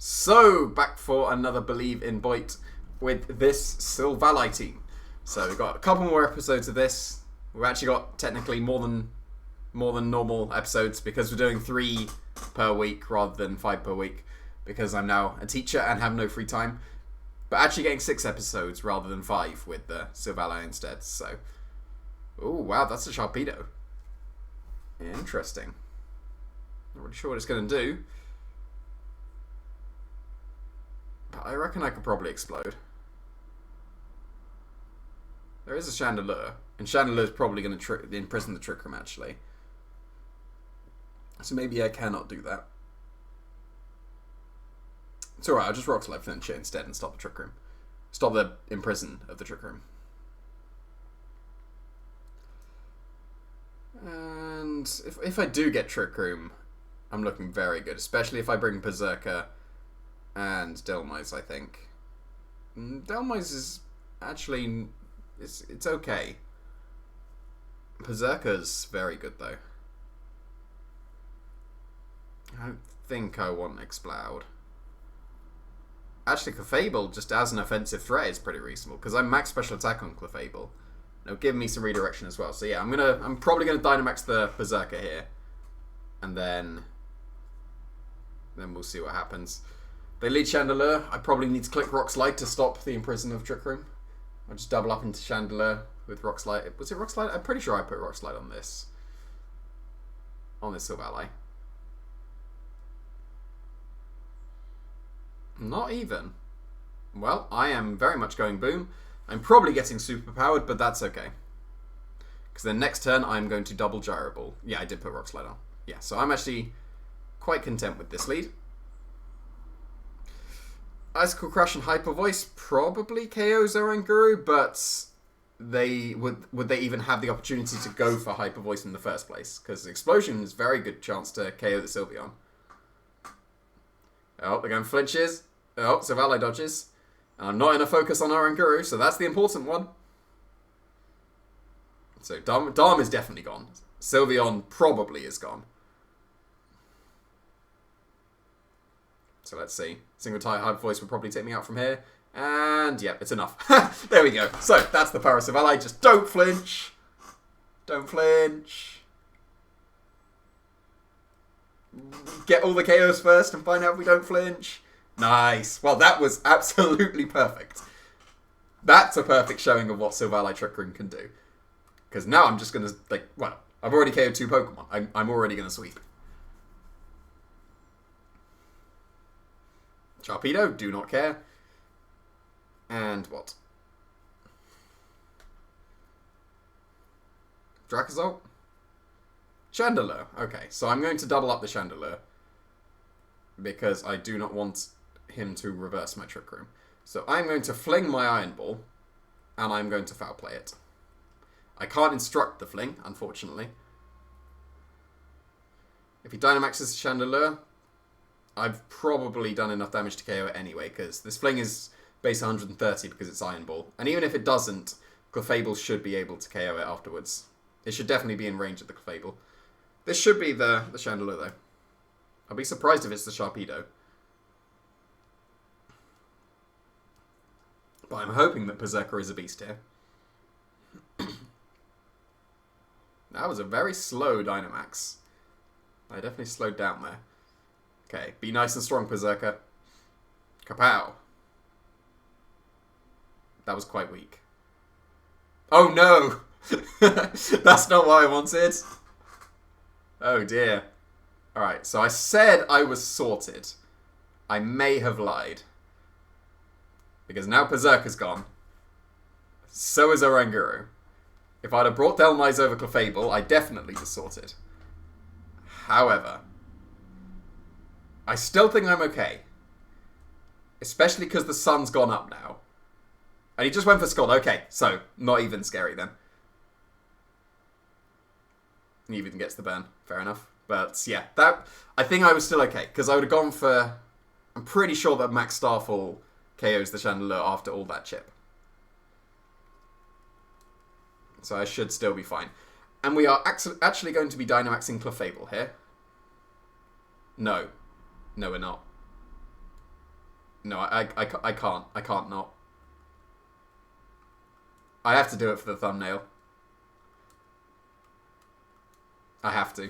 So, back for another Believe in Boyt with this Sylvali team. So we've got a couple more episodes of this. We've actually got technically more than normal episodes because we're doing 3 per week rather than 5 per week because I'm now a teacher and have no free time. But actually getting 6 episodes rather than 5 with the Sylvali instead. So, oh wow, that's a Sharpedo. Interesting. Not really sure what it's going to do. But I reckon I could probably explode. There is a Chandelure, and Chandelure is probably going to imprison the Trick Room, actually. So maybe I cannot do that. It's alright, I'll just Rock Slide Flinch it instead and stop the Trick Room. Stop the imprison of the Trick Room. And if I do get Trick Room, I'm looking very good, especially if I bring Berserker and Delmise, I think. Delmise is actually... It's okay. Berserker's very good, though. I don't think I want Exploud. Actually, Clefable, just as an offensive threat, is pretty reasonable, because I'm max special attack on Clefable. It'll give me some redirection as well. So yeah, I'm probably gonna Dynamax the Berserker here. And then we'll see what happens. They lead Chandelure. I probably need to click Rock Slide to stop the imprison of Trick Room. I'll just double up into Chandelure with Rock Slide. Was it Rock Slide? I'm pretty sure I put Rock Slide on this. On this Sylvali. Not even. Well, I am very much going boom. I'm probably getting super powered, but that's okay. Because then next turn I'm going to double Gyro Ball. Yeah, I did put Rock Slide on. Yeah, so I'm actually quite content with this lead. Icicle Crush and Hyper Voice probably KO Zoranguru, but they would they even have the opportunity to go for Hyper Voice in the first place? Because Explosion is a very good chance to KO the Sylveon. Oh, they're going flinches. Oh, Sylvali dodges. And I'm not in a focus on Oranguru, so that's the important one. So Dharm is definitely gone. Sylveon probably is gone. So let's see. Single Type Hyper Voice would probably take me out from here. And yeah, it's enough. There we go. So that's the power of Sylvali. Just don't flinch. Don't flinch. Get all the KOs first and find out if we don't flinch. Nice. Well, that was absolutely perfect. That's a perfect showing of what Sylvali Trick Room can do. Because now I'm just going to, I've already KO'd 2 Pokemon. I'm already going to sweep. Sharpedo, do not care. And what? Dracozolt? Chandelure. Okay, so I'm going to double up the Chandelure. Because I do not want him to reverse my Trick Room. So I'm going to fling my Iron Ball. And I'm going to Foul Play it. I can't instruct the fling, unfortunately. If he Dynamaxes Chandelure, I've probably done enough damage to KO it anyway, because this fling is base 130 because it's Iron Ball. And even if it doesn't, Clefable should be able to KO it afterwards. It should definitely be in range of the Clefable. This should be the Chandelure, though. I'll be surprised if it's the Sharpedo. But I'm hoping that Berserker is a beast here. That was a very slow Dynamax. I definitely slowed down there. Okay, be nice and strong, Berserker. Kapow. That was quite weak. Oh no! That's not what I wanted. Oh dear. Alright, so I said I was sorted. I may have lied. Because now Berserker's gone. So is Oranguru. If I'd have brought Delmise over Clefable, I definitely was sorted. However, I still think I'm okay. Especially because the sun's gone up now. And he just went for Scald. Okay, so not even scary then. He even gets the burn. Fair enough. But yeah, I think I was still okay. Because I would have gone for... I'm pretty sure that Max Starfall KOs the Chandelure after all that chip. So I should still be fine. And we are actually going to be Dynamaxing Clefable here. No. No, we're not. No, I can't. I can't not. I have to do it for the thumbnail. I have to.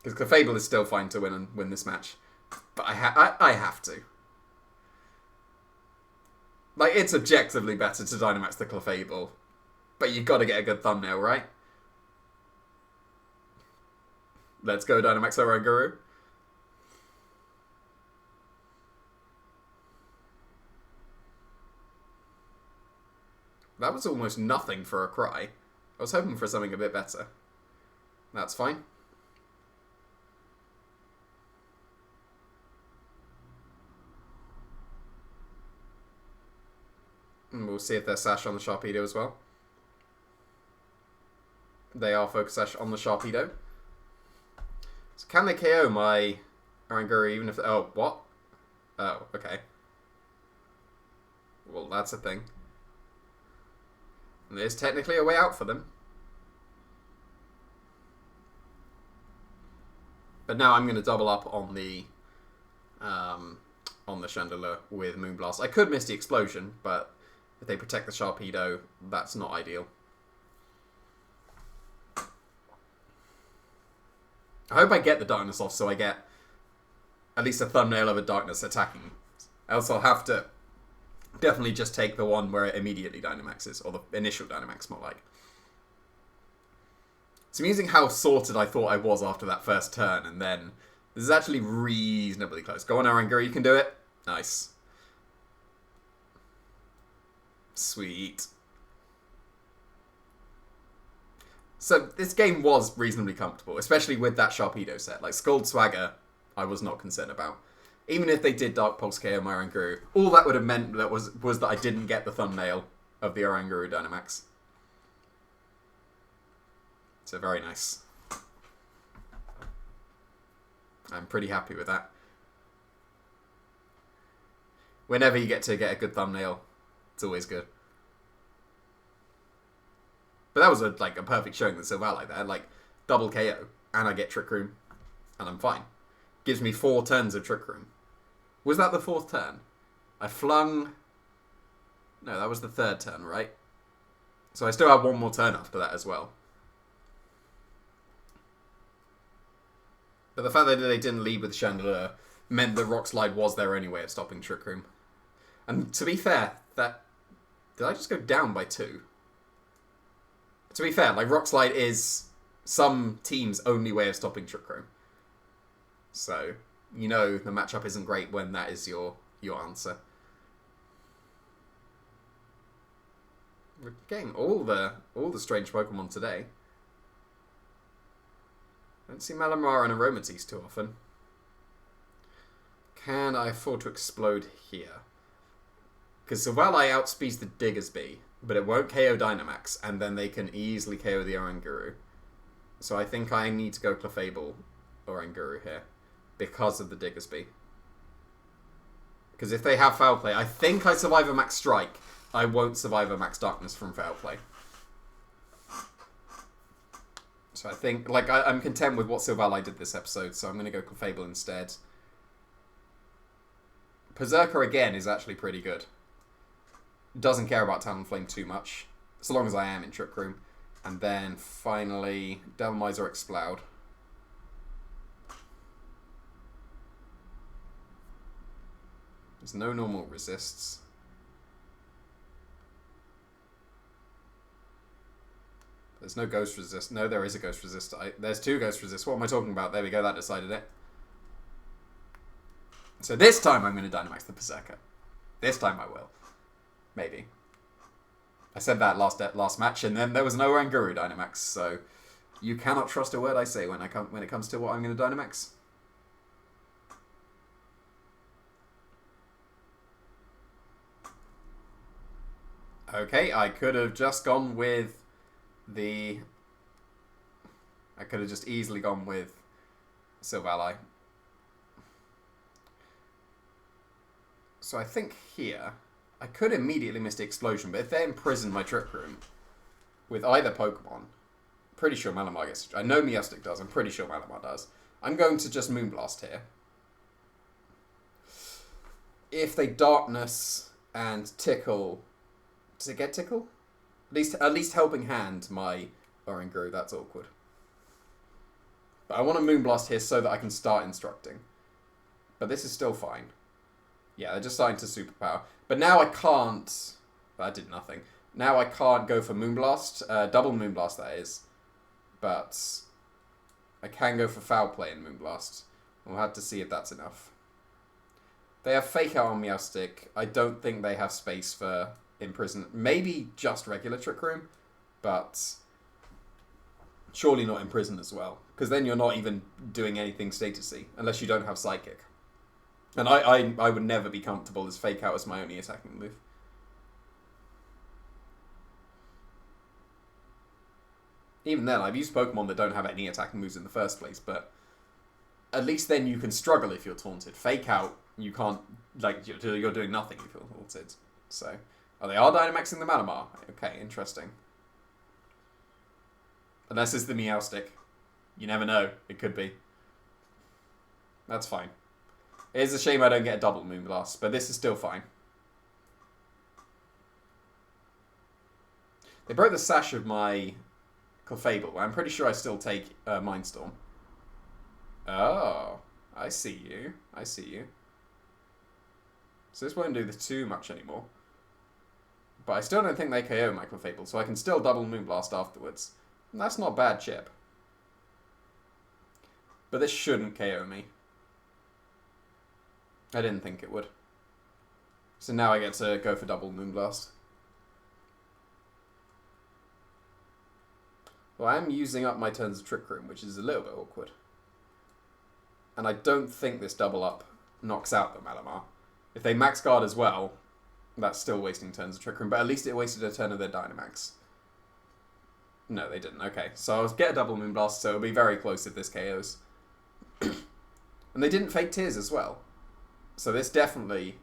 Because Clefable is still fine to win this match. But I have to. Like, it's objectively better to Dynamax the Clefable. But you've got to get a good thumbnail, right? Let's go Dynamax Oranguru. That was almost nothing for a cry. I was hoping for something a bit better. That's fine. And we'll see if they're Sash on the Sharpedo as well. They are Focus Sash on the Sharpedo. So can they KO my Oranguru even if... Oh, what? Oh, okay. Well, that's a thing. And there's technically a way out for them. But now I'm going to double up on the Chandelure with Moonblast. I could miss the Explosion, but if they protect the Sharpedo, that's not ideal. I hope I get the Darkness off so I get at least a thumbnail of a Darkness attacking. Else I'll have to definitely just take the one where it immediately Dynamaxes, or the initial Dynamax, more like. It's amusing how sorted I thought I was after that first turn, and then this is actually reasonably close. Go on, Oranguru, you can do it. Nice. Sweet. So this game was reasonably comfortable, especially with that Sharpedo set. Like, Scald Swagger, I was not concerned about. Even if they did Dark Pulse KO my Oranguru, all that would have meant that was that I didn't get the thumbnail of the Oranguru Dynamax. So very nice. I'm pretty happy with that. Whenever you get a good thumbnail, it's always good. But that was a perfect showing of the Silvally there. Like, double KO, and I get Trick Room, and I'm fine. Gives me 4 turns of Trick Room. Was that the 4th turn? I flung... No, that was the 3rd turn, right? So I still have 1 more turn after that as well. But the fact that they didn't lead with Chandelure meant that Rock Slide was their only way of stopping Trick Room. And to be fair, that... Did I just go down by 2? To be fair, like, Rock Slide is some team's only way of stopping Trick Room. So, you know the matchup isn't great when that is your answer. We're getting all the strange Pokemon today. I don't see Malamar and Aromatisse too often. Can I afford to explode here? Because Silvally outspeeds the Diggersby, but it won't KO Dynamax, and then they can easily KO the Oranguru. So I think I need to go Clefable Oranguru here, because of the Diggersby. Because if they have Foul Play, I think I survive a Max Strike. I won't survive a Max Darkness from Foul Play. So I think, like, I'm content with what Silvally did this episode, so I'm going to go Clefable instead. Berserker, again, is actually pretty good. Doesn't care about Talonflame too much, so long as I am in Trick Room. And then, finally, Devil Mize or Explode. There's no normal resists. There's no Ghost Resist. No, there is a Ghost Resist. There's 2 Ghost Resist. What am I talking about? There we go. That decided it. So this time I'm going to Dynamax the Berserker. This time I will. Maybe. I said that last match, and then there was no Oranguru Dynamax, so you cannot trust a word I say when it comes to what I'm going to Dynamax. Okay, I could have just gone with the... I could have just easily gone with Silvally. So I think here, I could immediately miss the Explosion, but if they imprison my Trick Room with either Pokemon, pretty sure Malamar gets... I know Meowstic does, I'm pretty sure Malamar does. I'm going to just Moonblast here. if they darkness and tickle... Does it get tickle? At least helping hand my Oranguru. That's awkward. But I want a Moonblast here so that I can start instructing. But this is still fine. Yeah, they're just starting to superpower. But now I can't... That did nothing. Now I can't go for Moonblast. Double Moonblast, that is. But I can go for Foul Play in Moonblast. We'll have to see if that's enough. They have Fake Out on Meowstic. I don't think they have space for Imprison. Maybe just regular Trick Room. But surely not Imprison as well. Because then you're not even doing anything statusy. Unless you don't have Psychic. And I would never be comfortable as Fake Out as my only attacking move. Even then, I've used Pokemon that don't have any attacking moves in the first place, but at least then you can struggle if you're taunted. Fake Out, you can't, like, you're doing nothing if you're taunted. So, oh, they are Dynamaxing the Malamar. Okay, interesting. Unless it's the Meowstic. You never know. It could be. That's fine. It is a shame I don't get a double Moonblast, but this is still fine. They broke the sash of my Clefable. I'm pretty sure I still take Mindstorm. Oh, I see you. I see you. So this won't do too much anymore. But I still don't think they KO my Clefable, so I can still double Moonblast afterwards. And that's not bad, Chip. But this shouldn't KO me. I didn't think it would. So now I get to go for double Moonblast. Well, I am using up my turns of Trick Room, which is a little bit awkward. And I don't think this double up knocks out the Malamar. If they max guard as well, that's still wasting turns of Trick Room, but at least it wasted a turn of their Dynamax. No, they didn't. Okay, so I'll get a double Moonblast, so it'll be very close if this KOs. And they didn't fake Tears as well. So this definitely...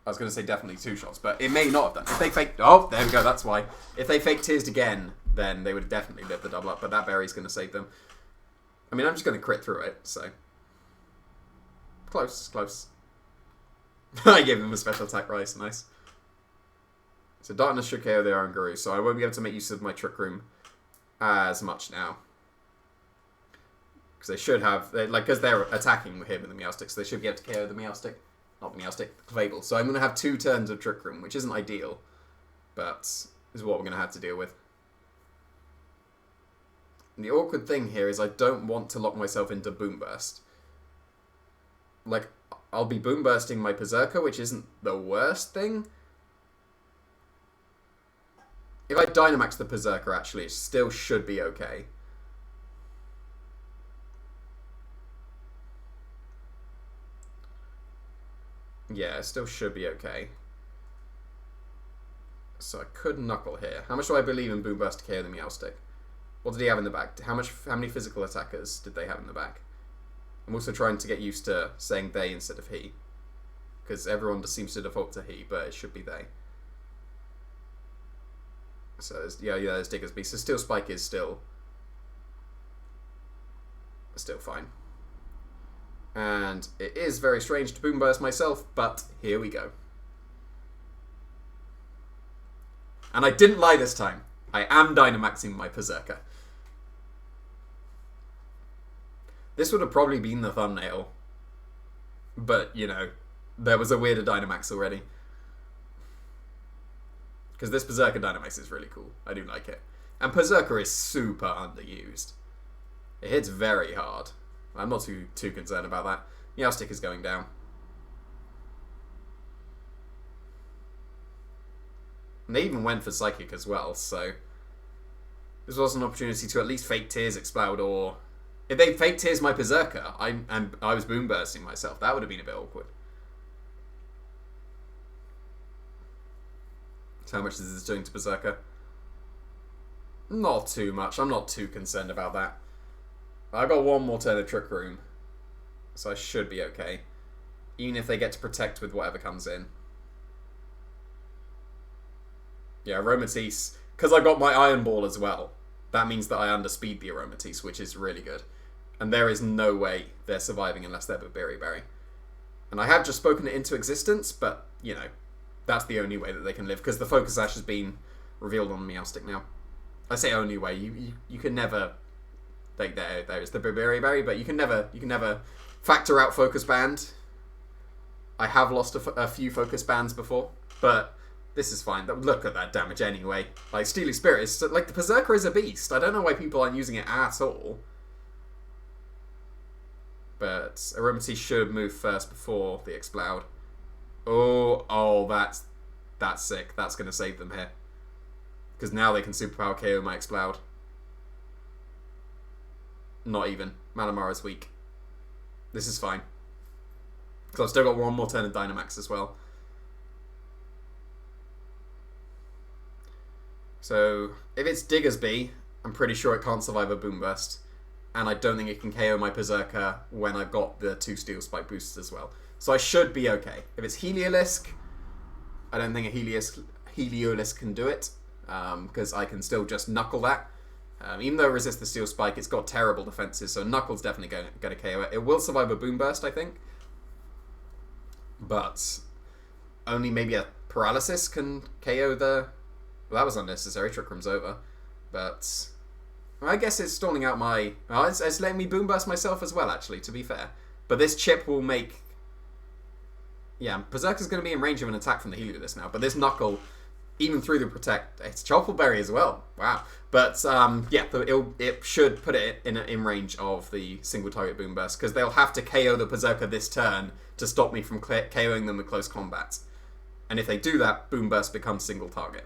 I was going to say definitely two shots, but it may not have done. If they fake... Oh, there we go, that's why. If they fake Tears again, then they would have definitely lived the double up, but that berry's going to save them. I mean, I'm just going to crit through it, so... Close, close. I gave him a special attack rise, nice. So Darkness should KO the Oranguru, so I won't be able to make use of my Trick Room as much now. Because they should have, because they're attacking him with the Meowstic, so they should be able to KO the Meowstic. Not the Meowstic, the Clefable. So I'm going to have 2 turns of Trick Room, which isn't ideal, but is what we're going to have to deal with. And the awkward thing here is I don't want to lock myself into Boom Burst. Like, I'll be Boom Bursting my Berserker, which isn't the worst thing. If I Dynamax the Berserker, actually, it still should be okay. Yeah, it still should be okay. So I could Knuckle here. How much do I believe in Boom Burst to KO the Meowstic? What did he have in the back? How many physical attackers did they have in the back? I'm also trying to get used to saying they instead of he. Because everyone just seems to default to he, but it should be they. So, there's Diggersby. So Steel Spike is still fine. And it is very strange to Boom Burst myself, but here we go. And I didn't lie this time. I am Dynamaxing my Berserker. This would have probably been the thumbnail. But, you know, there was a weirder Dynamax already. Because this Berserker Dynamax is really cool. I do like it. And Berserker is super underused. It hits very hard. I'm not too concerned about that. Meowstic is going down. And they even went for Psychic as well, so... This was an opportunity to at least fake Tears Explode, or... If they fake Tears my Berserker, I was Boom Bursting myself. That would have been a bit awkward. So how much is this doing to Berserker? Not too much. I'm not too concerned about that. I got one more turn of Trick Room, so I should be okay. Even if they get to protect with whatever comes in. Yeah, Aromatisse. Because I got my Iron Ball as well. That means that I underspeed the Aromatisse, which is really good. And there is no way they're surviving unless they're Berry Berry. And I have just spoken it into existence, but, you know, that's the only way that they can live, because the Focus Sash has been revealed on Meowstic now. I say only way. You can never... Like, there's the Berry, but you can never factor out Focus Band. I have lost a few Focus Bands before, but this is fine. Look at that damage anyway. Like, Steely Spirit is... Like, the Berserker is a beast. I don't know why people aren't using it at all. But Aromatisse should move first before the Exploud. Oh, that's sick. That's going to save them here. Because now they can Superpower KO my Exploud. Not even. Malamar is weak. This is fine. Because I've still got one more turn of Dynamax as well. So, if it's Diggersby, I'm pretty sure it can't survive a Boom Burst. And I don't think it can KO my Berserker when I've got the 2 Steel Spike boosts as well. So I should be okay. If it's Heliolisk, I don't think a Heliolisk can do it. Because I can still just Knuckle that. Even though it resists the Steel Spike, it's got terrible defenses, so Knuckle's definitely going to KO it. It will survive a Boom Burst, I think. But only maybe a Paralysis can KO the... Well, that was unnecessary. Trick Room's over. But I guess it's stalling out my... Well, it's letting me Boom Burst myself as well, actually, to be fair. But this chip will make... Yeah, Berserker's going to be in range of an attack from the Heliolisk now. But this Knuckle, even through the Protect... It's Chople Berry as well. Wow. But, yeah, it should put it in range of the single target Boom Burst, because they'll have to KO the Berserker this turn to stop me from KOing them with close combat. And if they do that, Boom Burst becomes single target.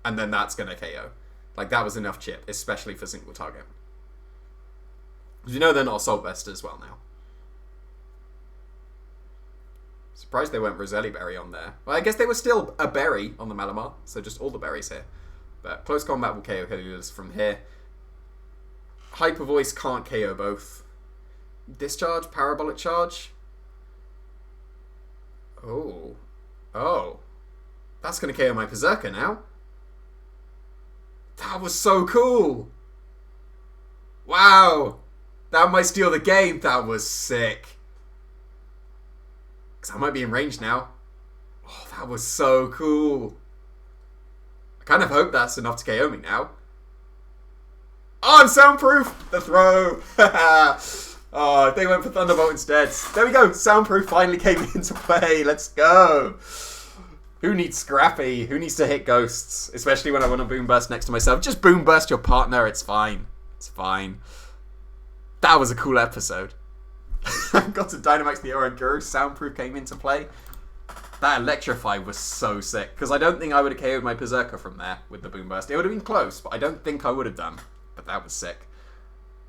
And then that's going to KO. Like, that was enough chip, especially for single target. Because you know they're not Assault Vest as well now. Surprised they went Roselli Berry on there. Well, I guess they were still a berry on the Malamar, so just all the berries here. But close combat will KO Heliolisk from here. Hyper Voice can't KO both. Discharge, Parabolic Charge. Oh. That's going to KO my Berserker now. That was so cool. Wow. That might steal the game. That was sick. Because I might be in range now. Oh, that was so cool. I kind of hope that's enough to KO me now. Oh, I'm soundproof! The throw! Oh, they went for Thunderbolt instead. There we go! Soundproof finally came into play. Let's go! Who needs Scrappy? Who needs to hit ghosts? Especially when I want to Boom Burst next to myself. Just Boom Burst your partner. It's fine. It's fine. That was a cool episode. I got to Dynamax the Oranguru. Soundproof came into play. That Electrify was so sick, because I don't think I would have KO'd my Berserker from there with the Boom Burst. It would have been close, but I don't think I would have done. But that was sick.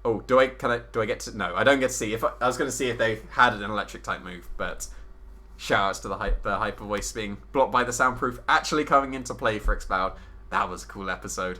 Oh, do I get to... No, I don't get to see. I was going to see if they had an electric type move, but shoutouts to the Hyper Voice being blocked by the Soundproof actually coming into play for Exploud. That was a cool episode.